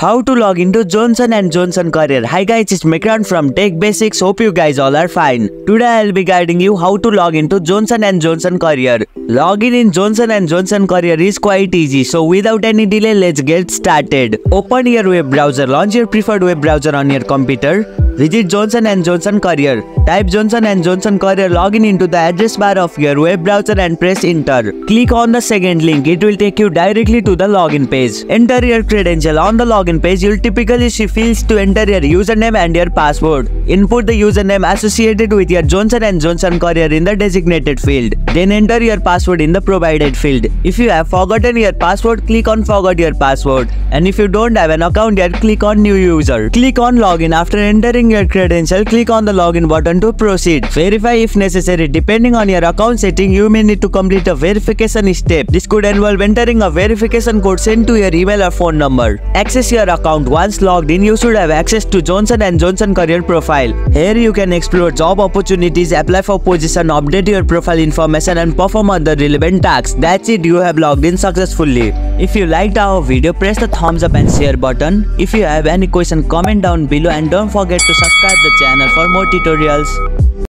How to log into Johnson & Johnson Career. Hi guys, it's Mikran from Tech Basics. Hope you guys all are fine. Today I'll be guiding you how to log into Johnson & Johnson Career. Login in Johnson & Johnson Career is quite easy. So without any delay, let's get started. Open your web browser. Launch your preferred web browser on your computer. Visit Johnson & Johnson Career. Type Johnson & Johnson Career, login into the address bar of your web browser and press enter. Click on the second link. It will take you directly to the login page. Enter your credential. On the login page, you'll typically see fields to enter your username and your password. Input the username associated with your Johnson & Johnson Career in the designated field. Then enter your password in the provided field. If you have forgotten your password, click on forgot your password. And if you don't have an account yet, click on new user. Click on login. After entering your credential, click on the login button to proceed. Verify if necessary. Depending on your account setting, you may need to complete a verification step. This could involve entering a verification code sent to your email or phone number. Access your account. Once logged in, you should have access to Johnson & Johnson Career profile. Here you can explore job opportunities, apply for position, update your profile information and perform other relevant tasks. That's it, you have logged in successfully. If you liked our video, press the thumbs up and share button. If you have any question, comment down below and don't forget to subscribe the channel for more tutorials.